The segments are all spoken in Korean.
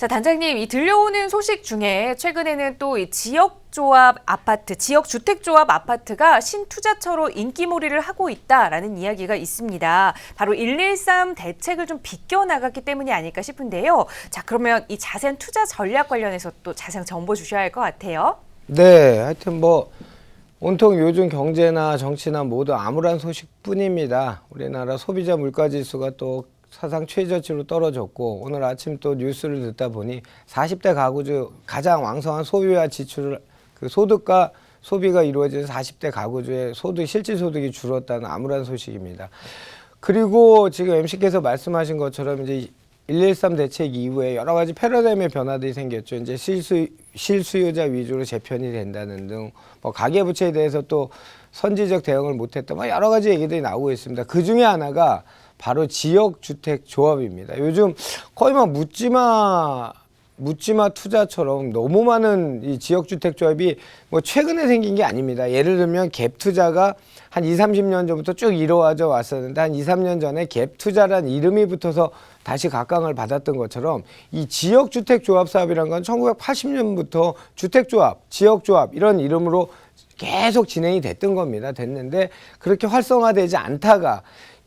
자, 단장님, 이 들려오는 소식 중에 최근에는 또 이 지역조합 아파트, 지역주택조합 아파트가 신투자처로 인기몰이를 하고 있다라는 이야기가 있습니다. 바로 113 대책을 좀 비껴나갔기 때문이 아닐까 싶은데요. 자, 그러면 이 자세한 투자 전략 관련해서 또 자세한 정보 주셔야 할 것 같아요. 네, 하여튼 뭐 온통 요즘 경제나 정치나 모두 암울한 소식뿐입니다. 우리나라 소비자 물가지수가 또 사상 최저치로 떨어졌고, 오늘 아침 또 뉴스를 듣다 보니 40대 가구 중 가장 왕성한 소비와 지출을 소득과 소비가 이루어지는 40대 가구주의 실질 소득이 줄었다는 암울한 소식입니다. 그리고 지금 MC께서 말씀하신 것처럼 이제 113 대책 이후에 여러 가지 패러다임의 변화들이 생겼죠. 이제 실수요자 위주로 재편이 된다는 등, 뭐 가계부채에 대해서 또 선제적 대응을 못했다, 뭐 여러 가지 얘기들이 나오고 있습니다. 그 중에 하나가 바로 지역주택조합입니다. 요즘 거의 막 묻지마 투자처럼 너무 많은 이 지역주택조합이 뭐 최근에 생긴 게 아닙니다. 예를 들면 갭 투자가 한 20, 30년 전부터 쭉 이루어져 왔었는데, 한 2, 3년 전에 갭 투자란 이름이 붙어서 다시 각광을 받았던 것처럼, 이 지역주택조합 사업이란 건 1980년부터 주택조합, 지역조합 이런 이름으로 계속 진행이 됐던 겁니다. 됐는데 그렇게 활성화되지 않다가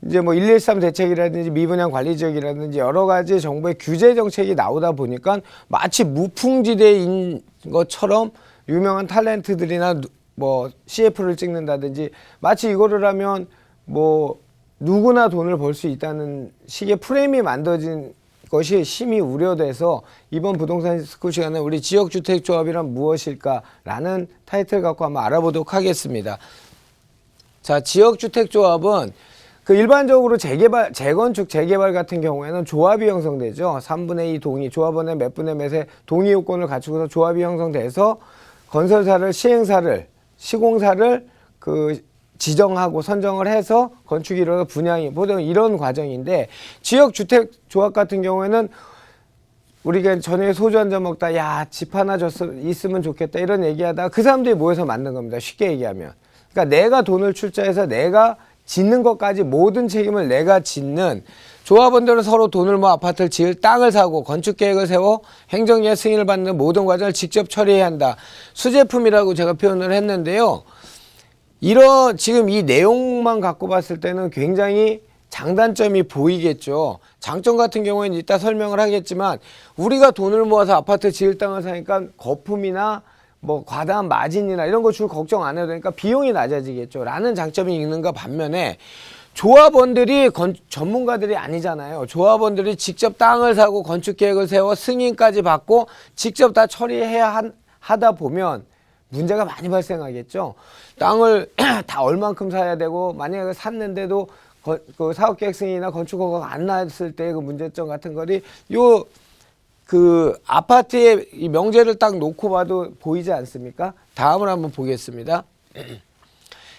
이제 뭐 113 대책이라든지 미분양 관리 지역이라든지 여러 가지 정부의 규제 정책이 나오다 보니까 마치 무풍지대인 것처럼 유명한 탤런트들이나 뭐 CF를 찍는다든지, 마치 이거를 하면 뭐 누구나 돈을 벌 수 있다는 식의 프레임이 만들어진 것이 심히 우려돼서, 이번 부동산 스쿨 시간에 우리 지역주택조합이란 무엇일까라는 타이틀 갖고 한번 알아보도록 하겠습니다. 자, 지역주택조합은 일반적으로 재건축, 재개발 같은 경우에는 조합이 형성되죠. 3분의 2 동의, 조합원의 몇 분의 몇의 동의 요건을 갖추고서 조합이 형성돼서 건설사를, 시공사를 지정하고 선정을 해서 건축이 이루어서 분양이, 보통 이런 과정인데, 지역주택조합 같은 경우에는 우리가 저녁에 소주 한잔 먹다, 야, 집 하나 있으면 좋겠다 이런 얘기하다가 그 사람들이 모여서 만든 겁니다. 쉽게 얘기하면. 그러니까 내가 돈을 출자해서 내가 짓는 것까지 모든 책임을 내가 짓는, 조합원들은 서로 돈을 모아 아파트를 지을 땅을 사고 건축 계획을 세워 행정기관 승인을 받는 모든 과정을 직접 처리해야 한다. 수제품이라고 제가 표현을 했는데요. 지금 이 내용만 갖고 봤을 때는 굉장히 장단점이 보이겠죠. 장점 같은 경우에는 이따 설명을 하겠지만, 우리가 돈을 모아서 아파트 지을 땅을 사니까 거품이나 뭐 과다한 마진이나 이런 거 줄 걱정 안 해도 되니까 비용이 낮아지겠죠 라는 장점이 있는가 반면에, 조합원들이 전문가들이 아니잖아요. 조합원들이 직접 땅을 사고 건축 계획을 세워 승인까지 받고 직접 다 처리해야 하다 보면 문제가 많이 발생하겠죠. 땅을 다 얼만큼 사야 되고, 만약에 샀는데도 그 사업계획 승인이나 건축 허가가 안 났을 때 그 문제점 같은 거리 아파트의 이 명제를 딱 놓고 봐도 보이지 않습니까? 다음을 한번 보겠습니다.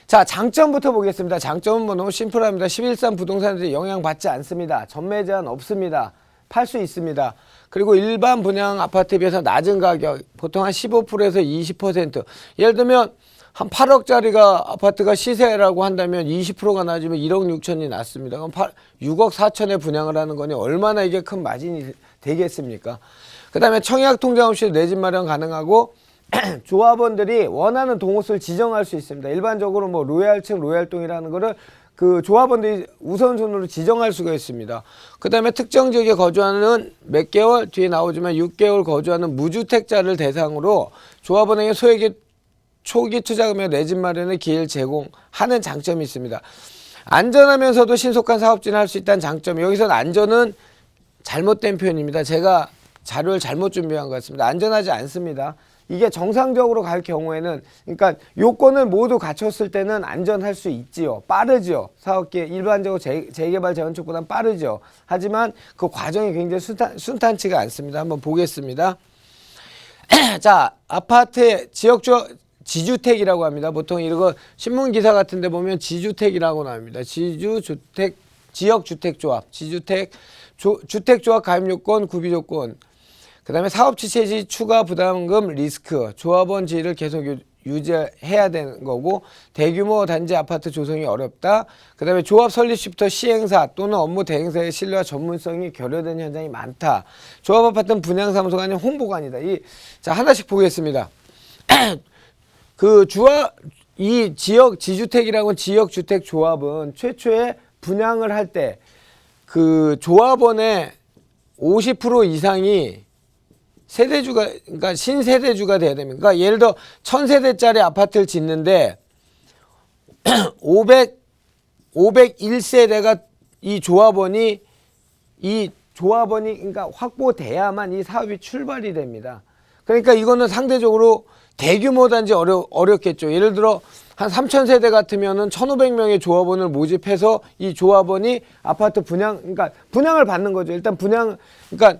자, 장점부터 보겠습니다. 장점은 뭐 너무 심플합니다. 113 부동산들이 영향받지 않습니다. 전매 제한 없습니다. 팔 수 있습니다. 그리고 일반 분양 아파트에 비해서 낮은 가격, 보통 한 15%에서 20%. 예를 들면 한 8억짜리가 아파트가 시세라고 한다면 20%가 낮으면 1억 6천이 낮습니다. 그럼 6억 4천에 분양을 하는 거니 얼마나 이게 큰 마진이 되겠습니까? 그 다음에 청약 통장 없이 내 집 마련 가능하고, 조합원들이 원하는 동호수를 지정할 수 있습니다. 일반적으로 뭐 로얄층, 로얄동이라는 거를 그 조합원들이 우선순위로 지정할 수가 있습니다. 그 다음에 특정 지역에 거주하는 몇 개월, 뒤에 나오지만 6개월 거주하는 무주택자를 대상으로 조합원에게 소액의 초기 투자금에 내 집 마련의 기회를 제공하는 장점이 있습니다. 안전하면서도 신속한 사업 진행할 수 있다는 장점. 여기서는 안전은 잘못된 표현입니다. 제가 자료를 잘못 준비한 것 같습니다. 안전하지 않습니다. 이게 정상적으로 갈 경우에는, 그러니까 요건을 모두 갖췄을 때는 안전할 수 있지요. 빠르죠. 사업계 일반적으로 재개발 재건축보다는 빠르죠. 하지만 그 과정이 굉장히 순탄치가 않습니다. 한번 보겠습니다. 자, 아파트 지주택이라고 합니다. 보통 이거 신문 기사 같은 데 보면 지주택이라고 나옵니다. 지역주택조합, 주택조합 가입 요건, 구비 조건, 그 다음에 사업지 체지 추가 부담금 리스크, 조합원 지위를 계속 유지해야 되는 거고, 대규모 단지 아파트 조성이 어렵다. 그다음에 조합 설립 시부터 시행사 또는 업무 대행사의 신뢰와 전문성이 결여된 현장이 많다. 조합 아파트는 분양사무소가 아닌 홍보관이다. 자, 하나씩 보겠습니다. 이 지역 지주택이라고 지역 주택 조합은 최초에 분양을 할 때 그 조합원의 50% 이상이 세대주가, 그러니까 신세대주가 돼야 됩니다. 그러니까 예를 들어 1000세대짜리 아파트를 짓는데 501세대가 이 조합원이 그러니까 확보돼야만 이 사업이 출발이 됩니다. 그러니까 이거는 상대적으로 대규모 단지 어렵겠죠. 예를 들어 한 3000세대 같으면은 1500명의 조합원을 모집해서 이 조합원이 아파트 그러니까 분양을 받는 거죠. 일단 그러니까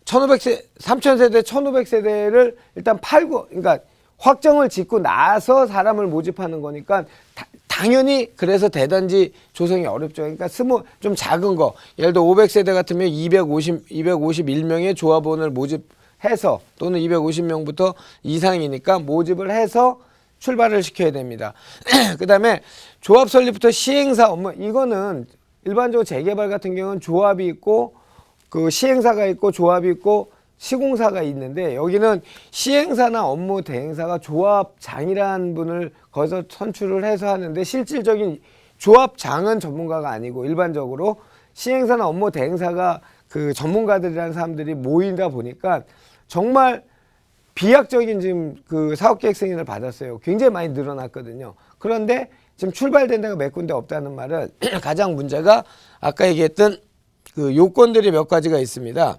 3000세대, 1500세대를 일단 팔고, 그러니까 확정을 짓고 나서 사람을 모집하는 거니까 당연히 그래서 대단지 조성이 어렵죠. 그러니까 좀 작은 거, 예를 들어 500세대 같으면 251명의 조합원을 모집해서 또는 250명부터 이상이니까 모집을 해서 출발을 시켜야 됩니다. 그 다음에 조합 설립부터 시행사 업무, 이거는 일반적으로 재개발 같은 경우는 조합이 있고 그 시행사가 있고 조합이 있고 시공사가 있는데, 여기는 시행사나 업무 대행사가 조합장이라는 분을 거기서 선출을 해서 하는데, 실질적인 조합장은 전문가가 아니고 일반적으로 시행사나 업무 대행사가 그 전문가들이라는 사람들이 모이다 보니까 정말 비약적인 지금 그 사업계획 승인을 받았어요. 굉장히 많이 늘어났거든요. 그런데 지금 출발된 데가 몇 군데 없다는 말은 가장 문제가 아까 얘기했던 그 요건들이 몇 가지가 있습니다.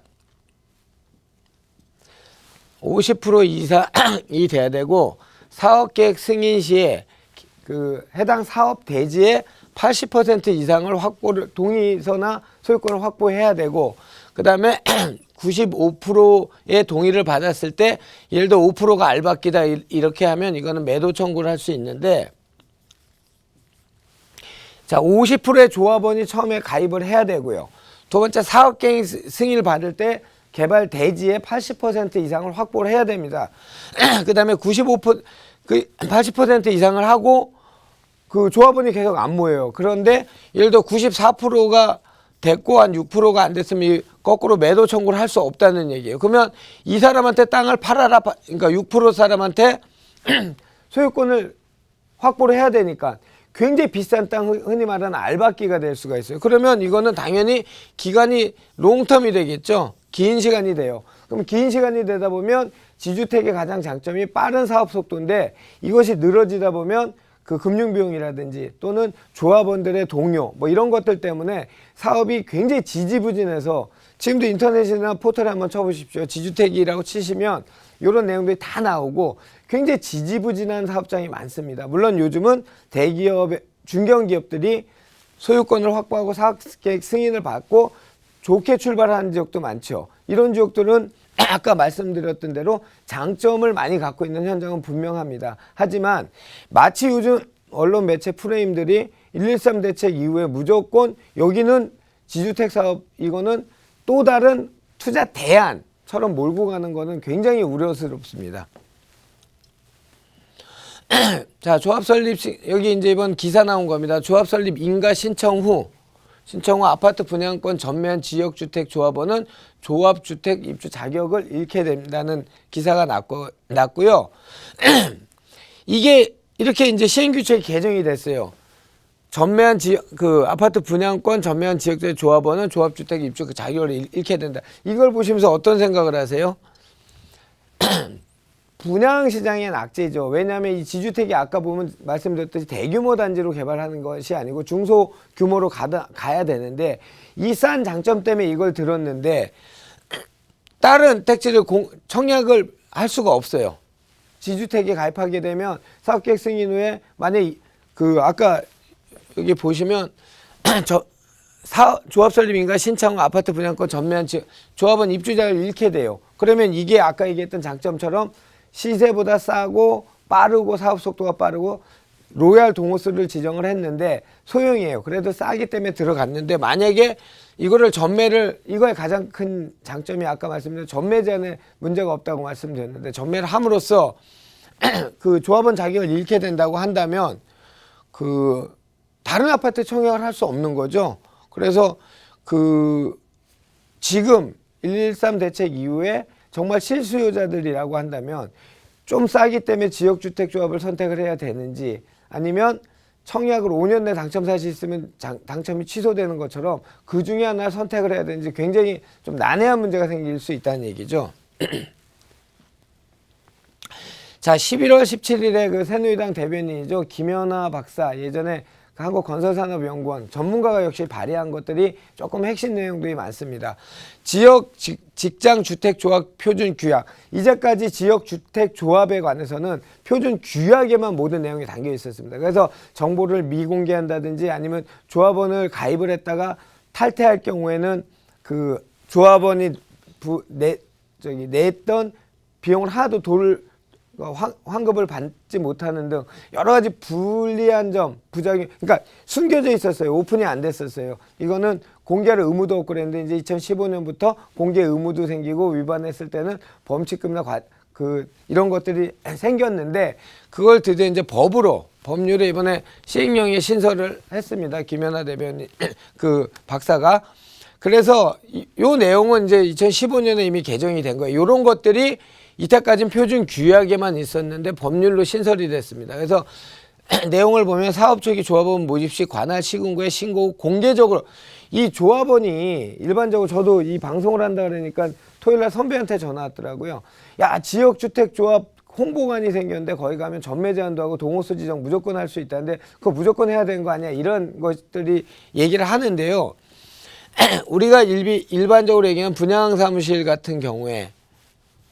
50% 이상이 돼야 되고, 사업계획 승인 시에 그 해당 사업 대지의 80% 이상을 동의서나 소유권을 확보해야 되고, 그 다음에 95%의 동의를 받았을 때, 예를 들어 5%가 알박기다 이렇게 하면 이거는 매도 청구를 할 수 있는데, 자, 50%의 조합원이 처음에 가입을 해야 되고요. 두 번째, 사업계획 승인을 받을 때 개발 대지의 80% 이상을 확보를 해야 됩니다. 그 다음에 80% 이상을 하고 그 조합원이 계속 안 모여요. 그런데 예를 들어 94%가 됐고 한 6%가 안 됐으면 거꾸로 매도 청구를 할 수 없다는 얘기예요. 그러면 이 사람한테 땅을 팔아라, 그러니까 6% 사람한테 소유권을 확보를 해야 되니까 굉장히 비싼 땅, 흔히 말하는 알박기가 될 수가 있어요. 그러면 이거는 당연히 기간이 롱텀이 되겠죠. 긴 시간이 돼요. 그럼 긴 시간이 되다 보면 지주택의 가장 장점이 빠른 사업 속도인데, 이것이 늘어지다 보면 그 금융비용이라든지 또는 조합원들의 동요 뭐 이런 것들 때문에 사업이 굉장히 지지부진해서, 지금도 인터넷이나 포털에 한번 쳐보십시오. 지주택이라고 치시면 이런 내용들이 다 나오고 굉장히 지지부진한 사업장이 많습니다. 물론 요즘은 대기업, 중견기업들이 소유권을 확보하고 사업계획 승인을 받고 좋게 출발하는 지역도 많죠. 이런 지역들은 아까 말씀드렸던 대로 장점을 많이 갖고 있는 현장은 분명합니다. 하지만 마치 요즘 언론 매체 프레임들이 113 대책 이후에 무조건 여기는 지주택 사업, 이거는 또 다른 투자 대안처럼 몰고 가는 거는 굉장히 우려스럽습니다. 자, 조합 설립 여기 이제 이번 기사 나온 겁니다. 조합 설립 인가 신청 후 아파트 분양권 전매한 지역주택 조합원은 조합주택 입주 자격을 잃게 된다는 기사가 났고요. 이게 이렇게 이제 시행규칙이 개정이 됐어요. 전매한 그 아파트 분양권 전매한 지역주택 조합원은 조합주택 입주 그 자격을 잃게 된다. 이걸 보시면서 어떤 생각을 하세요? 분양시장의 낙제죠. 왜냐하면 이 지주택이 아까 보면 말씀드렸듯이 대규모 단지로 개발하는 것이 아니고 중소규모로 가야 되는데, 이 싼 장점 때문에 이걸 들었는데 다른 택지를 청약을 할 수가 없어요. 지주택에 가입하게 되면 사업계획 승인 후에 만약에 그 아까 여기 보시면 조합 설립인가 신청 아파트 분양권 전매한 조합원 입주자를 잃게 돼요. 그러면 이게 아까 얘기했던 장점처럼 시세보다 싸고 빠르고 사업 속도가 빠르고 로얄 동호수를 지정을 했는데 소용이에요. 그래도 싸기 때문에 들어갔는데, 만약에 이거의 가장 큰 장점이 아까 말씀드린 전매 제한에 문제가 없다고 말씀드렸는데, 전매를 함으로써 그 조합원 자격을 잃게 된다고 한다면 그 다른 아파트 청약을 할 수 없는 거죠. 그래서 그 지금 113 대책 이후에 정말 실수요자들이라고 한다면 좀 싸기 때문에 지역주택조합을 선택을 해야 되는지, 아니면 청약을 5년 내 당첨 사실이 있으면 당첨이 취소되는 것처럼 그 중에 하나 선택을 해야 되는지 굉장히 좀 난해한 문제가 생길 수 있다는 얘기죠. 자, 11월 17일에 그 새누리당 대변인이죠. 김연아 박사, 예전에 그 한국건설산업연구원 전문가가 역시 발의한 것들이 조금 핵심 내용들이 많습니다. 지역 직장주택조합 표준 규약. 이제까지 지역주택조합에 관해서는 표준 규약에만 모든 내용이 담겨 있었습니다. 그래서 정보를 미공개한다든지 아니면 조합원을 가입을 했다가 탈퇴할 경우에는 그 조합원이 냈던 비용을 하나도 환급을 받지 못하는 등 여러 가지 불리한 점, 부작용, 그러니까 숨겨져 있었어요. 오픈이 안 됐었어요. 이거는 공개할 의무도 없고 그랬는데 이제 2015년부터 공개 의무도 생기고 위반했을 때는 범칙금이나 이런 것들이 생겼는데 그걸 드디어 이제 법률에 이번에 시행령에 신설을 했습니다. 김연아 대변인 그 박사가. 그래서 요 내용은 이제 2015년에 이미 개정이 된 거예요. 이런 것들이 이때까지는 표준 규약에만 있었는데 법률로 신설이 됐습니다. 그래서 내용을 보면 사업 초기 조합원 모집 시 관할 시군구에 신고 후 공개적으로, 이 조합원이 일반적으로 저도 이 방송을 한다 그러니까 토요일날 선배한테 전화 왔더라고요. 야, 지역주택조합 홍보관이 생겼는데 거기 가면 전매 제한도 하고 동호수 지정 무조건 할 수 있다는데 그거 무조건 해야 되는 거 아니야? 이런 것들이 얘기를 하는데요. 우리가 일반적으로 얘기하는 분양사무실 같은 경우에,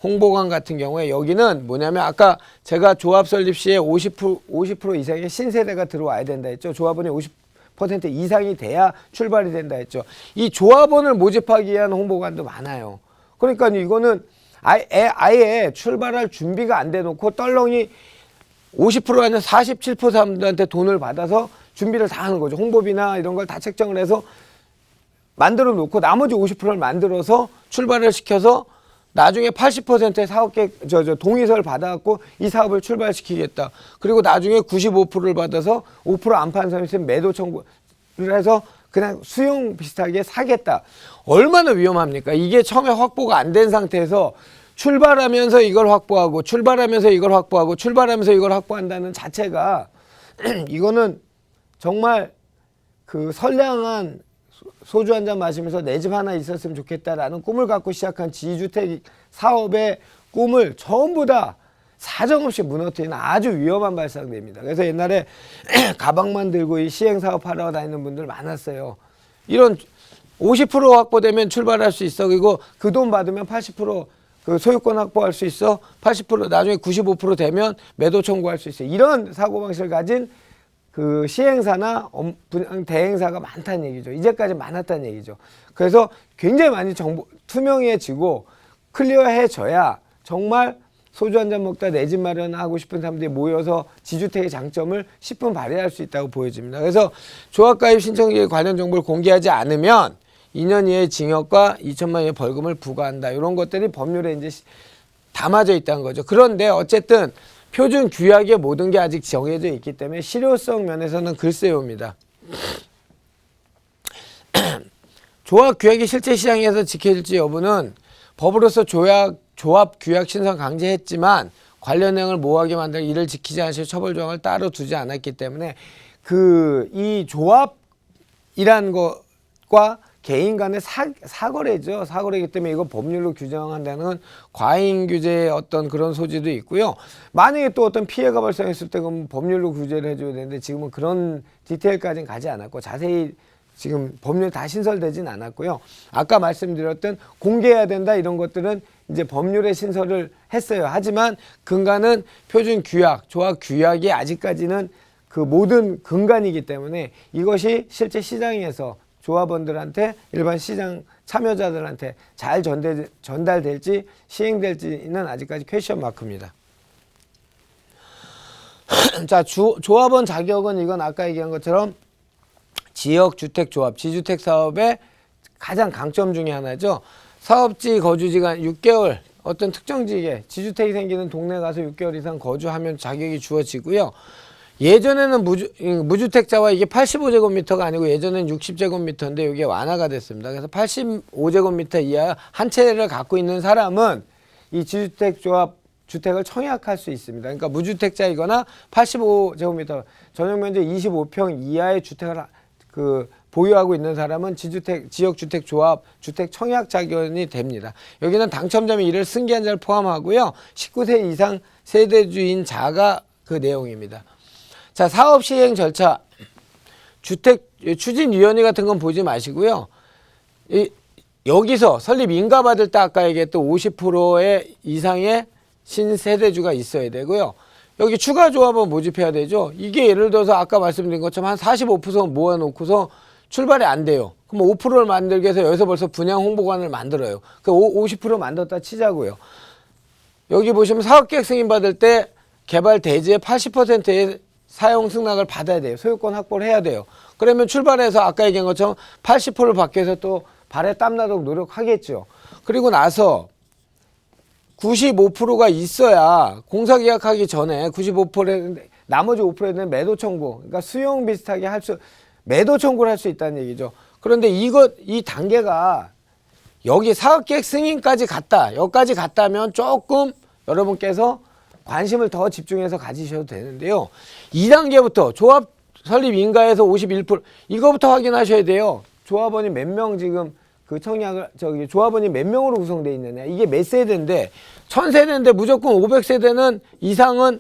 홍보관 같은 경우에 여기는 뭐냐면 아까 제가 조합 설립 시에 50% 이상의 신세대가 들어와야 된다 했죠. 조합원이 50% 이상이 돼야 출발이 된다 했죠. 이 조합원을 모집하기 위한 홍보관도 많아요. 그러니까 이거는 아예 출발할 준비가 안 돼 놓고 떨렁이 50% 아니면 47% 사람들한테 돈을 받아서 준비를 다 하는 거죠. 홍보비나 이런 걸 다 책정을 해서 만들어 놓고 나머지 50%를 만들어서 출발을 시켜서 나중에 80%의 사업계획, 동의서를 받아갖고 이 사업을 출발시키겠다. 그리고 나중에 95%를 받아서 5% 안 파는 사람이 있으면 매도 청구를 해서 그냥 수용 비슷하게 사겠다. 얼마나 위험합니까? 이게 처음에 확보가 안 된 상태에서 출발하면서 이걸 확보하고 출발하면서 이걸 확보하고 출발하면서 이걸 확보한다는 자체가 이거는 정말 그 선량한 소주 한 잔 마시면서 내 집 하나 있었으면 좋겠다라는 꿈을 갖고 시작한 지주택 사업의 꿈을 전부 다 사정없이 무너뜨리는 아주 위험한 발상대입니다. 그래서 옛날에 가방만 들고 이 시행사업 하러 다니는 분들 많았어요. 이런 50% 확보되면 출발할 수 있어. 그리고 그 돈 받으면 80% 그 소유권 확보할 수 있어. 80% 나중에 95% 되면 매도 청구할 수 있어. 이런 사고방식을 가진 그 시행사나 대행사가 많다는 얘기죠. 이제까지 많았다는 얘기죠. 그래서 굉장히 많이 투명해지고 클리어해져야 정말 소주 한 잔 먹다 내 집 마련하고 싶은 사람들이 모여서 지주택의 장점을 10분 발휘할 수 있다고 보여집니다. 그래서 조합가입 신청자의 관련 정보를 공개하지 않으면 2년 이하의 징역과 2천만 원의 벌금을 부과한다. 이런 것들이 법률에 이제 담아져 있다는 거죠. 그런데 어쨌든 표준 규약에 모든 게 아직 정해져 있기 때문에 실효성 면에서는 글쎄요입니다. 조합 규약이 실제 시장에서 지켜질지 여부는 법으로서 조합 규약 신청 강제했지만 관련 내용을 모호하게 만들어 이를 지키지 않으실 처벌 조항을 따로 두지 않았기 때문에 이 조합이란 것과 개인 간의 사거래죠. 사거래이기 때문에 이거 법률로 규정한다는 건 과잉 규제의 어떤 그런 소지도 있고요. 만약에 또 어떤 피해가 발생했을 때 그럼 법률로 규제를 해줘야 되는데 지금은 그런 디테일까지는 가지 않았고 자세히 지금 법률 다 신설되진 않았고요. 아까 말씀드렸던 공개해야 된다 이런 것들은 이제 법률에 신설을 했어요. 하지만 근간은 표준 규약, 조합 규약이 아직까지는 그 모든 근간이기 때문에 이것이 실제 시장에서 조합원들한테 일반 시장 참여자들한테 잘 전달될지 시행될지는 아직까지 퀘스천 마크입니다. 자, 조합원 자격은 이건 아까 얘기한 것처럼 지역주택조합, 지주택 사업의 가장 강점 중에 하나죠. 사업지 거주지간 6개월 어떤 특정 지역에 지주택이 생기는 동네 가서 6개월 이상 거주하면 자격이 주어지고요. 예전에는 무주택자와 이게 85제곱미터가 아니고 예전에는 60제곱미터인데 이게 완화가 됐습니다. 그래서 85제곱미터 이하 한 채를 갖고 있는 사람은 이 지주택 조합 주택을 청약할 수 있습니다. 그러니까 무주택자이거나 85제곱미터 전용 면적 25평 이하의 주택을 보유하고 있는 사람은 지역주택 조합 주택 청약 자격이 됩니다. 여기는 당첨자 및 이를 승계한 자를 포함하고요. 19세 이상 세대주인 자가 그 내용입니다. 자, 사업 시행 절차, 주택 추진위원회 같은 건 보지 마시고요. 여기서 설립 인가받을 때 아까 얘기했던 50% 이상의 신세대주가 있어야 되고요. 여기 추가 조합원 모집해야 되죠. 이게 예를 들어서 아까 말씀드린 것처럼 한 45% 모아놓고서 출발이 안 돼요. 그럼 5%를 만들기 위해서 여기서 벌써 분양 홍보관을 만들어요. 그 50% 만들었다 치자고요. 여기 보시면 사업계획 승인받을 때 개발 대지의 80%의 사용 승낙을 받아야 돼요. 소유권 확보를 해야 돼요. 그러면 출발해서 아까 얘기한 것처럼 80%를 받기 위해서 또 발에 땀나도록 노력하겠죠. 그리고 나서 95%가 있어야 공사 계약하기 전에 95%는 나머지 5%는 매도 청구, 그러니까 수용 비슷하게 매도 청구를 할 수 있다는 얘기죠. 그런데 이 단계가 여기 사업계획 승인까지 갔다, 여기까지 갔다면 조금 여러분께서 관심을 더 집중해서 가지셔도 되는데요. 2단계부터 조합 설립 인가에서 51% 이거부터 확인하셔야 돼요. 조합원이 몇 명 지금 조합원이 몇 명으로 구성되어 있느냐. 이게 몇 세대인데 1000세대인데 무조건 500세대는 이상은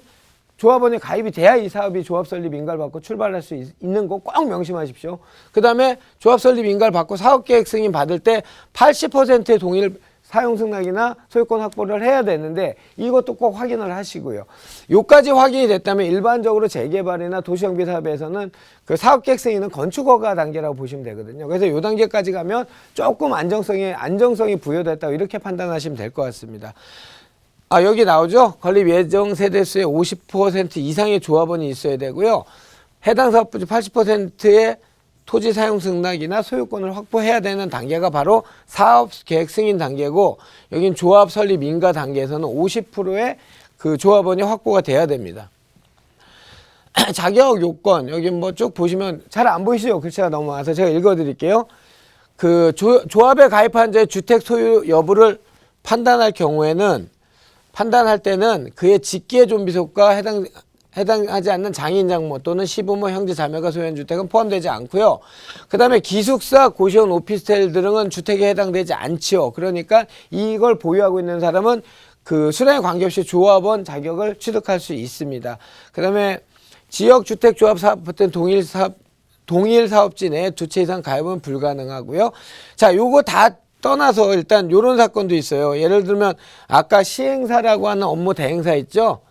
조합원이 가입이 돼야 이 사업이 조합 설립 인가를 받고 출발할 수 있는 거 꼭 명심하십시오. 그 다음에 조합 설립 인가를 받고 사업계획 승인 받을 때 80%의 동의를 사용 승낙이나 소유권 확보를 해야 되는데 이것도 꼭 확인을 하시고요. 요까지 확인이 됐다면 일반적으로 재개발이나 도시정비 사업에서는 그 사업계획 승인은 건축허가 단계라고 보시면 되거든요. 그래서 요 단계까지 가면 조금 안정성이 부여됐다고 이렇게 판단하시면 될 것 같습니다. 여기 나오죠? 건립 예정 세대수의 50% 이상의 조합원이 있어야 되고요. 해당 사업부지 80%의 토지 사용 승낙이나 소유권을 확보해야 되는 단계가 바로 사업 계획 승인 단계고, 여긴 조합 설립 인가 단계에서는 50%의 그 조합원이 확보가 돼야 됩니다. 자격 요건, 여기 뭐 쭉 보시면 잘 안 보이시죠? 글씨가 너무 많아서 제가 읽어 드릴게요. 그 조합에 가입한 자의 주택 소유 여부를 판단할 때는 그의 직계 좀비속과 해당하지 않는 장인 장모 또는 시부모 형제 자매가 소유한 주택은 포함되지 않고요. 그 다음에 기숙사, 고시원, 오피스텔 등은 주택에 해당되지 않지요. 그러니까 이걸 보유하고 있는 사람은 그 수량에 관계없이 조합원 자격을 취득할 수 있습니다. 그 다음에 지역주택조합 사업 같은 동일 사업지 내에 두 채 이상 가입은 불가능하고요. 자, 요거 다 떠나서 일단 요런 사건도 있어요. 예를 들면 아까 시행사라고 하는 업무 대행사 있죠?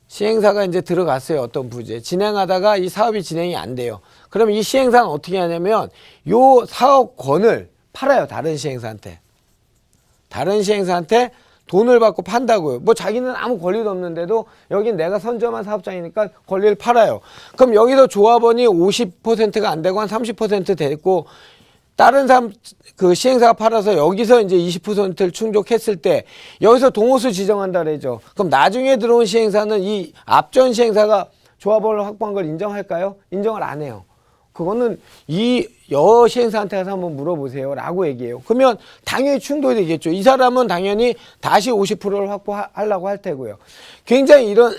시행사가 이제 들어갔어요. 어떤 부지에. 진행하다가 이 사업이 진행이 안 돼요. 그럼 이 시행사는 어떻게 하냐면 요 사업권을 팔아요. 다른 시행사한테 돈을 받고 판다고요. 뭐 자기는 아무 권리도 없는데도 여긴 내가 선점한 사업장이니까 권리를 팔아요. 그럼 여기서 조합원이 50%가 안 되고 한 30% 됐고 다른 사람 그 시행사가 팔아서 여기서 이제 20%를 충족했을 때 여기서 동호수 지정한다 그러죠. 그럼 나중에 들어온 시행사는 이 앞전 시행사가 조합원을 확보한 걸 인정할까요? 인정을 안 해요. 그거는 이 시행사한테 가서 한번 물어보세요 라고 얘기해요. 그러면 당연히 충돌이 되겠죠. 이 사람은 당연히 다시 50%를 확보하려고 할 테고요. 굉장히 이런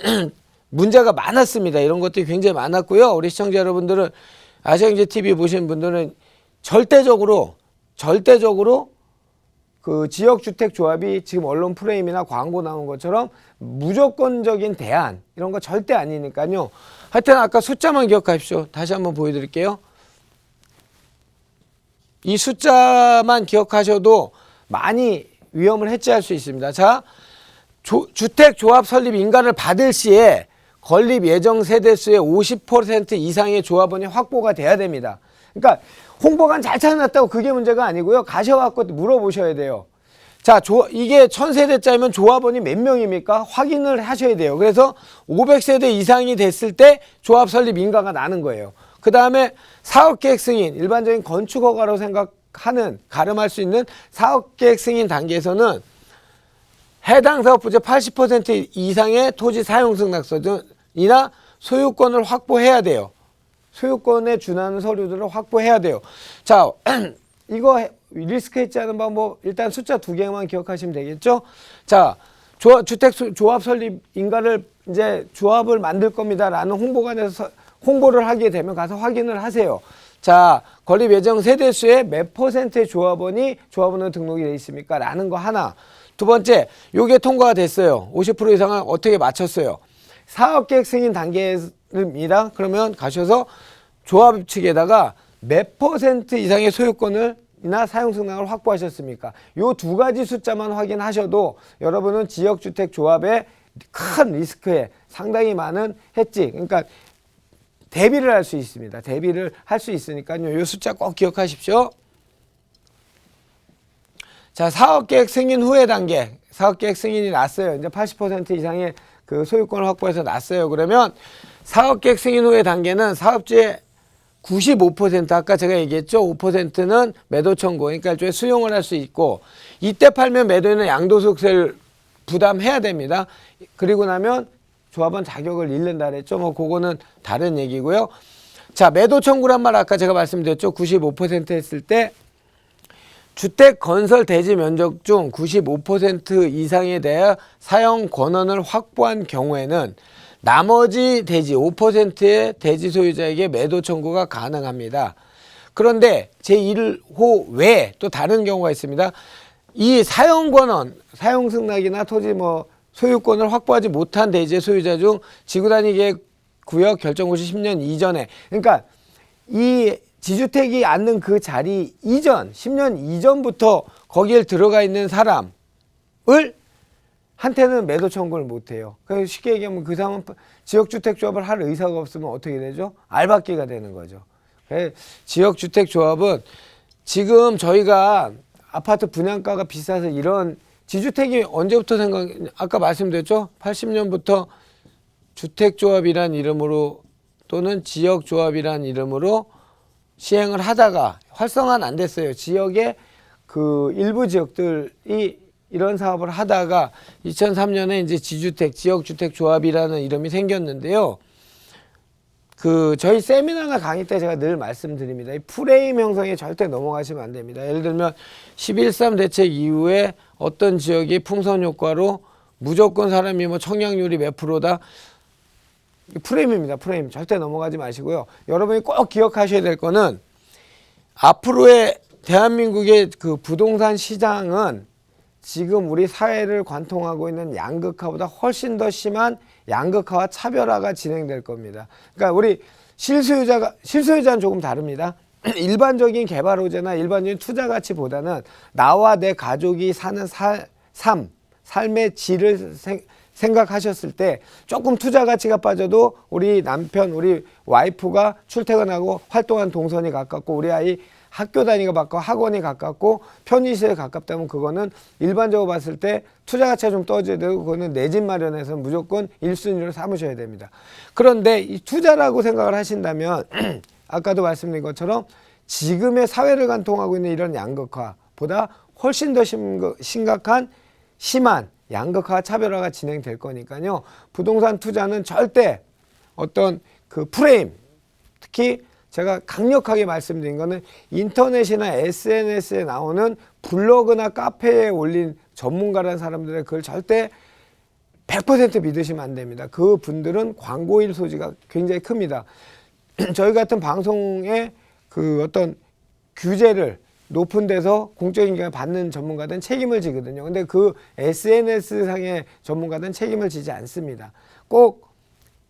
문제가 많았습니다. 이런 것들이 굉장히 많았고요. 우리 시청자 여러분들은 아시아경제TV 보시는 분들은 절대적으로 그 지역주택조합이 지금 언론 프레임이나 광고 나온 것처럼 무조건적인 대안 이런 거 절대 아니니까요. 하여튼 아까 숫자만 기억하십시오. 다시 한번 보여드릴게요. 이 숫자만 기억하셔도 많이 위험을 해지할 수 있습니다. 자, 주택조합 설립 인가를 받을 시에 건립 예정 세대수의 50% 이상의 조합원이 확보가 돼야 됩니다. 그러니까 홍보관 잘 찾아놨다고 그게 문제가 아니고요. 가셔갖고 물어보셔야 돼요. 자, 이게 1000세대짜리면 조합원이 몇 명입니까? 확인을 하셔야 돼요. 그래서 500세대 이상이 됐을 때 조합 설립 인가가 나는 거예요. 그 다음에 사업계획 승인, 일반적인 건축허가로 가름할 수 있는 사업계획 승인 단계에서는 해당 사업 부지 80% 이상의 토지 사용승 낙서이나 소유권을 확보해야 돼요. 소유권에 준하는 서류들을 확보해야 돼요. 자, 이거 리스크 해지하는 방법 일단 숫자 2개만 기억하시면 되겠죠? 자, 주택 조합 설립인가를 이제 조합을 만들 겁니다라는 홍보관에서 홍보를 하게 되면 가서 확인을 하세요. 자, 건립 예정 세대수의 몇 %의 조합원이 조합원으로 등록이 돼 있습니까? 라는 거 하나. 두 번째, 요게 통과가 됐어요. 50% 이상을 어떻게 맞췄어요? 사업계획 승인 단계입니다. 그러면 가셔서 조합 측에다가 몇 % 이상의 소유권이나 사용승낙을 확보하셨습니까? 요 2가지 숫자만 확인하셔도 여러분은 지역주택조합의 큰 리스크에 상당히 많은 해지, 그러니까 대비를 할 수 있습니다. 대비를 할 수 있으니까요. 요 숫자 꼭 기억하십시오. 자, 사업계획 승인 후의 단계. 사업계획 승인이 났어요. 이제 80% 이상의 그 소유권을 확보해서 났어요. 그러면 사업계획 승인 후의 단계는 사업주의 95% 아까 제가 얘기했죠. 5%는 매도 청구. 그러니까 일종의 수용을 할 수 있고 이때 팔면 매도인은 양도소득세를 부담해야 됩니다. 그리고 나면 조합원 자격을 잃는다 그랬죠. 뭐 그거는 다른 얘기고요. 자, 매도 청구란 말 아까 제가 말씀드렸죠. 95% 했을 때 주택 건설 대지 면적 중 95% 이상에 대해 사용 권한을 확보한 경우에는 나머지 대지 5%의 대지 소유자에게 매도 청구가 가능합니다. 그런데 제1호 외에 또 다른 경우가 있습니다. 이 사용 권한, 사용 승낙이나 토지 소유권을 확보하지 못한 대지의 소유자 중 지구단위 구역 결정 후 10년 이전에, 그러니까 이 지주택이 앉는 그 자리 이전, 10년 이전부터 거기에 들어가 있는 사람을 한테는 매도 청구를 못해요. 그래서 쉽게 얘기하면 그 사람은 지역주택조합을 할 의사가 없으면 어떻게 되죠? 알박기가 되는 거죠. 지역주택조합은 지금 저희가 아파트 분양가가 비싸서 이런 지주택이 언제부터 아까 말씀드렸죠? 80년부터 주택조합이란 이름으로 또는 지역조합이란 이름으로 시행을 하다가 활성화는 안 됐어요. 지역의 그 일부 지역들이 이런 사업을 하다가 2003년에 이제 지주택, 지역주택조합이라는 이름이 생겼는데요. 그 저희 세미나나 강의 때 제가 늘 말씀드립니다. 이 프레임 형성에 절대 넘어가시면 안 됩니다. 예를 들면 11.3 대책 이후에 어떤 지역이 풍선 효과로 무조건 사람이 청약률이 몇 프로다. 프레임입니다. 프레임. 절대 넘어가지 마시고요. 여러분이 꼭 기억하셔야 될 거는 앞으로의 대한민국의 그 부동산 시장은 지금 우리 사회를 관통하고 있는 양극화보다 훨씬 더 심한 양극화와 차별화가 진행될 겁니다. 그러니까 우리 실소유자는 조금 다릅니다. 일반적인 개발 호재나 일반적인 투자 가치보다는 나와 내 가족이 사는 삶의 질을 생각하셨을 때 조금 투자 가치가 빠져도 우리 남편, 우리 와이프가 출퇴근하고 활동한 동선이 가깝고 우리 아이 학교 다니고 가깝고 학원이 가깝고 편의시설에 가깝다면 그거는 일반적으로 봤을 때 투자 가치가 좀 떨어져야 되고 그거는 내 집 마련해서 무조건 1순위로 삼으셔야 됩니다. 그런데 이 투자라고 생각을 하신다면 아까도 말씀드린 것처럼 지금의 사회를 관통하고 있는 이런 양극화보다 훨씬 더 심한 양극화 차별화가 진행될 거니까요. 부동산 투자는 절대 어떤 그 프레임, 특히 제가 강력하게 말씀드린 거는 인터넷이나 SNS에 나오는 블로그나 카페에 올린 전문가라는 사람들의 그걸 절대 100% 믿으시면 안 됩니다. 그 분들은 광고일 소지가 굉장히 큽니다. 저희 같은 방송에 그 어떤 규제를 높은 데서 공적인 기관을 받는 전문가들은 책임을 지거든요. 근데 그 SNS상의 전문가들은 책임을 지지 않습니다. 꼭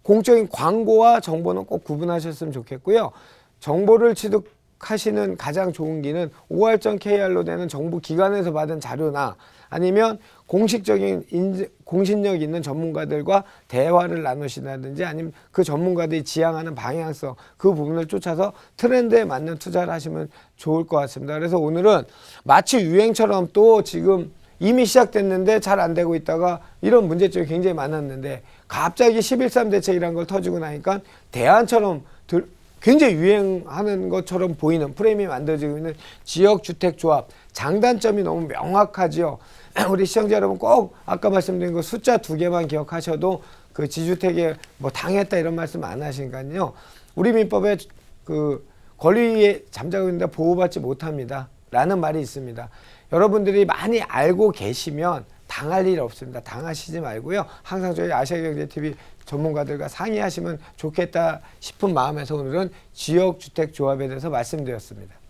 공적인 광고와 정보는 꼭 구분하셨으면 좋겠고요. 정보를 취득하시는 가장 좋은 길은 5할정.kr로 되는 정부 기관에서 받은 자료나 아니면 공식적인 공신력 있는 전문가들과 대화를 나누시다든지 아니면 그 전문가들이 지향하는 방향성 그 부분을 쫓아서 트렌드에 맞는 투자를 하시면 좋을 것 같습니다. 그래서 오늘은 마치 유행처럼 또 지금 이미 시작됐는데 잘 안 되고 있다가 이런 문제점이 굉장히 많았는데 갑자기 11.3 대책이라는 걸 터지고 나니까 대안처럼 굉장히 유행하는 것처럼 보이는 프레임이 만들어지고 있는 지역주택조합 장단점이 너무 명확하지요. 우리 시청자 여러분 꼭 아까 말씀드린 그 숫자 2개만 기억하셔도 그 지주택에 뭐 당했다 이런 말씀 안 하시니까요. 우리 민법에 그 권리에 잠자고 있는데 보호받지 못합니다. 라는 말이 있습니다. 여러분들이 많이 알고 계시면 당할 일 없습니다. 당하시지 말고요. 항상 저희 아시아경제TV 전문가들과 상의하시면 좋겠다 싶은 마음에서 오늘은 지역주택조합에 대해서 말씀드렸습니다.